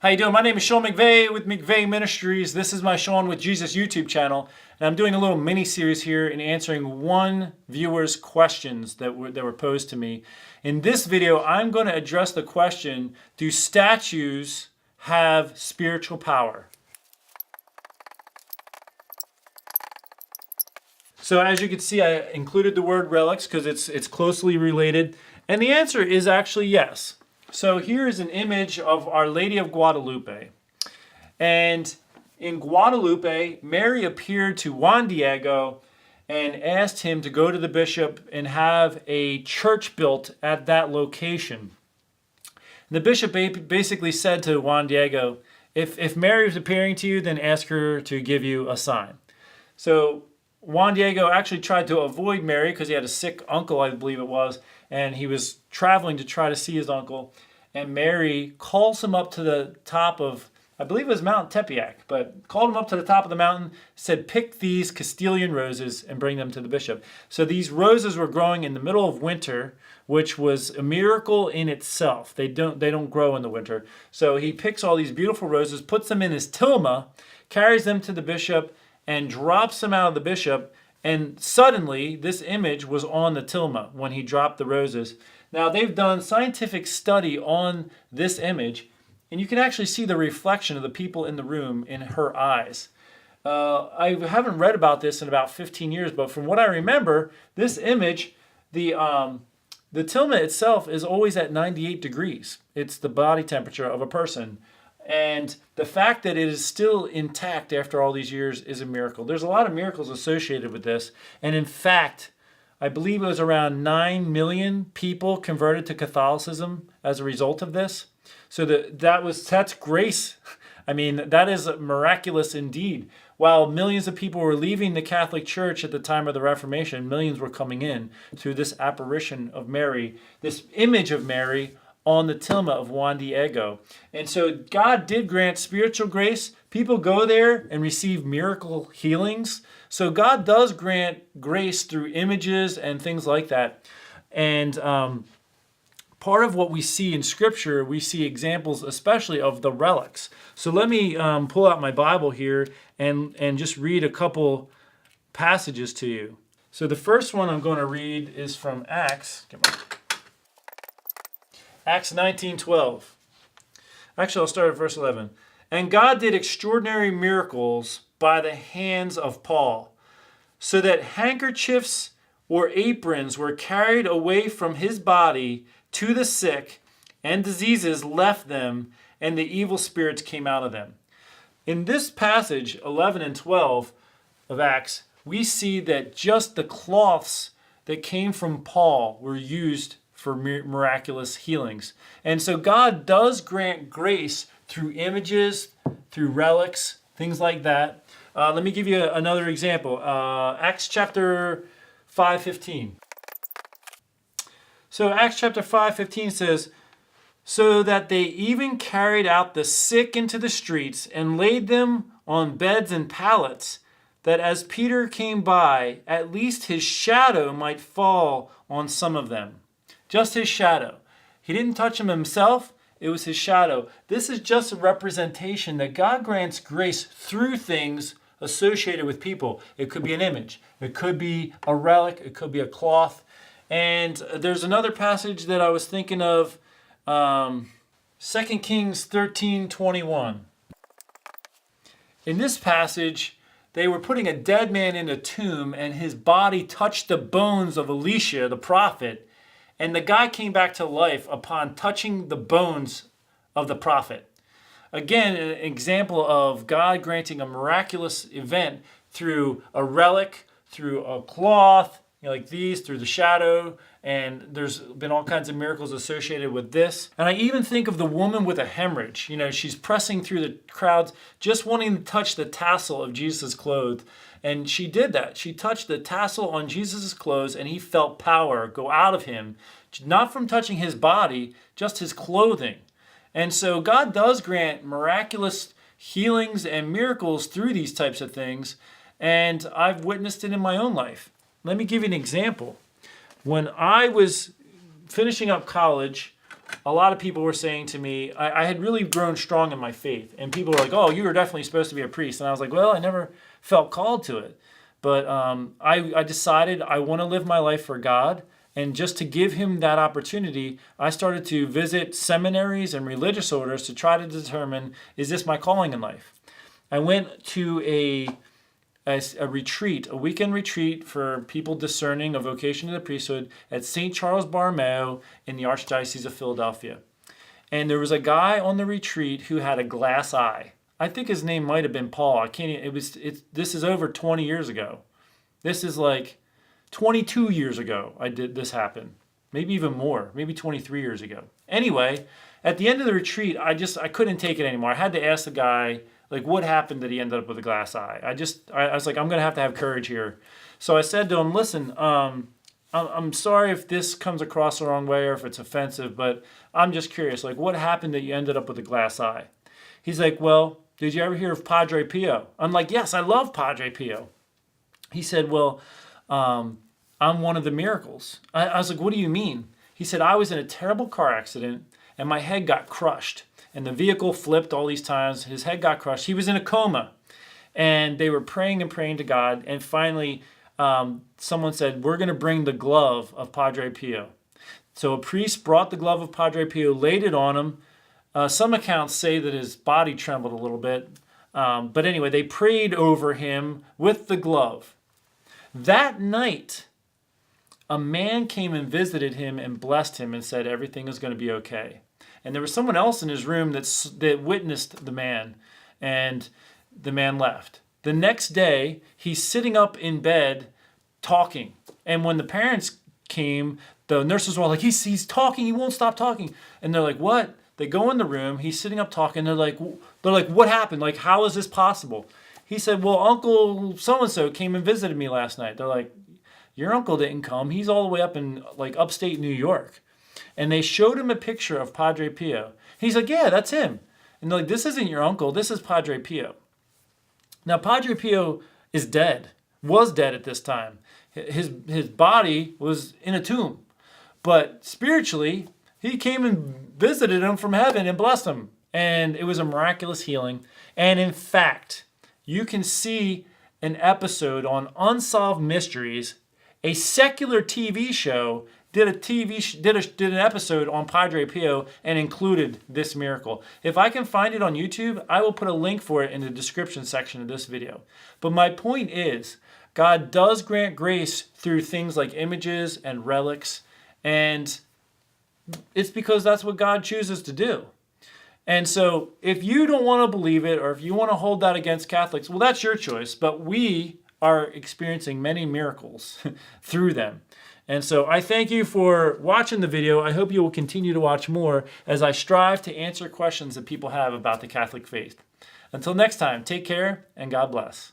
How you doing? My name is Sean McVeigh with McVeigh Ministries. This is my Sean with Jesus YouTube channel, and I'm doing a little mini series here in answering one viewer's questions that were posed to me. In this video, I'm going to address the question: do statues have spiritual power? So as you can see, I included the word relics because it's closely related, and the answer is actually yes. So here is an image of Our Lady of Guadalupe. And in Guadalupe, Mary appeared to Juan Diego and asked him to go to the bishop and have a church built at that location. And the bishop basically said to Juan Diego, if Mary is appearing to you, then ask her to give you a sign. So Juan Diego actually tried to avoid Mary because he had a sick uncle, I believe it was, and he was traveling to try to see his uncle. And Mary calls him up to the top of, I believe it was Mount Tepeyac, but called him up to the top of the mountain, said, pick these Castilian roses and bring them to the bishop. So these roses were growing in the middle of winter, which was a miracle in itself. They don't grow in the winter. So he picks all these beautiful roses, puts them in his tilma, carries them to the bishop, and drops them out of the bishop. And suddenly, this image was on the tilma when he dropped the roses. Now, they've done scientific study on this image, and you can actually see the reflection of the people in the room in her eyes. I haven't read about this in about 15 years, but from what I remember, this image, the tilma itself is always at 98 degrees. It's the body temperature of a person. And the fact that it is still intact after all these years is a miracle. There's a lot of miracles associated with this. And in fact, I believe it was around 9 million people converted to Catholicism as a result of this. So that's grace. I mean, that is miraculous indeed. While millions of people were leaving the Catholic Church at the time of the Reformation, millions were coming in through this apparition of Mary, this image of Mary on the tilma of Juan Diego. And so God did grant spiritual grace. People go there and receive miracle healings. So God does grant grace through images and things like that. And part of what we see in Scripture, we see examples especially of the relics. So let me pull out my Bible here and just read a couple passages to you. So the first one I'm going to read is from Acts. Acts 19:12. Actually, I'll start at verse 11. And God did extraordinary miracles by the hands of Paul, so that handkerchiefs or aprons were carried away from his body to the sick, and diseases left them, and the evil spirits came out of them. In this passage, 11 and 12 of Acts, we see that just the cloths that came from Paul were used for miraculous healings. And so God does grant grace through images, through relics, things like that. Let me give you another example. Acts chapter 5:15. So Acts chapter 5:15 says, so that they even carried out the sick into the streets and laid them on beds and pallets, that as Peter came by, at least his shadow might fall on some of them. Just his shadow. He didn't touch him himself. It was his shadow. This is just a representation that God grants grace through things associated with people. It could be an image. It could be a relic. It could be a cloth. And there's another passage that I was thinking of, 2 Kings 13:21. In this passage, they were putting a dead man in a tomb, and his body touched the bones of Elisha, the prophet. And the guy came back to life upon touching the bones of the prophet. Again, an example of God granting a miraculous event through a relic, through a cloth, like these, through the shadow. And there's been all kinds of miracles associated with this. And I even think of the woman with a hemorrhage. She's pressing through the crowds, just wanting to touch the tassel of Jesus' clothes. And she did that. She touched the tassel on Jesus' clothes, and he felt power go out of him, not from touching his body, just his clothing. And so God does grant miraculous healings and miracles through these types of things, and I've witnessed it in my own life. Let me give you an example. When I was finishing up college, a lot of people were saying to me, I had really grown strong in my faith. And people were like, oh, you were definitely supposed to be a priest. And I was like, well, I never felt called to it. But I decided I want to live my life for God. And just to give him that opportunity, I started to visit seminaries and religious orders to try to determine, is this my calling in life? I went to a retreat, a weekend retreat for people discerning a vocation to the priesthood at St. Charles Borromeo in the Archdiocese of Philadelphia. And there was a guy on the retreat who had a glass eye. I think his name might have been Paul. I can't. This is over 20 years ago. This is like 22 years ago. This happen. Maybe even more. Maybe 23 years ago. Anyway, at the end of the retreat, I couldn't take it anymore. I had to ask the guy, like, what happened that he ended up with a glass eye? I was like, I'm going to have courage here. So I said to him, listen, I'm sorry if this comes across the wrong way or if it's offensive, but I'm just curious, like, what happened that you ended up with a glass eye? He's like, well, did you ever hear of Padre Pio? I'm like, yes, I love Padre Pio. He said, well, I'm one of the miracles. I was like, what do you mean? He said, I was in a terrible car accident and my head got crushed. And the vehicle flipped all these times. His head got crushed. He was in a coma. And they were praying and praying to God. And finally, someone said, we're going to bring the glove of Padre Pio. So a priest brought the glove of Padre Pio, laid it on him. Some accounts say that his body trembled a little bit. But anyway, they prayed over him with the glove. That night, a man came and visited him and blessed him and said everything is going to be okay. And there was someone else in his room that witnessed the man, and the man left. The next day, he's sitting up in bed talking. And when the parents came, the nurses were like, he's talking, he won't stop talking. And they're like, what? They go in the room, he's sitting up talking, they're like, what happened? Like, how is this possible? He said, well, Uncle so-and-so came and visited me last night. They're like, your uncle didn't come. He's all the way up in like upstate New York. And they showed him a picture of Padre Pio. He's like, yeah, that's him. And they're like, this isn't your uncle. This is Padre Pio. Now, Padre Pio is dead, was dead at this time. His body was in a tomb. But spiritually, he came and visited him from heaven and blessed him. And it was a miraculous healing. And in fact, you can see an episode on Unsolved Mysteries. A secular TV show did an episode on Padre Pio and included this miracle. If I can find it on YouTube, I will put a link for it in the description section of this video. But my point is, God does grant grace through things like images and relics, and it's because that's what God chooses to do. And so if you don't want to believe it, or if you want to hold that against Catholics, well, that's your choice. But we are experiencing many miracles through them. And so I thank you for watching the video. I hope you will continue to watch more as I strive to answer questions that people have about the Catholic faith. Until next time, take care and God bless.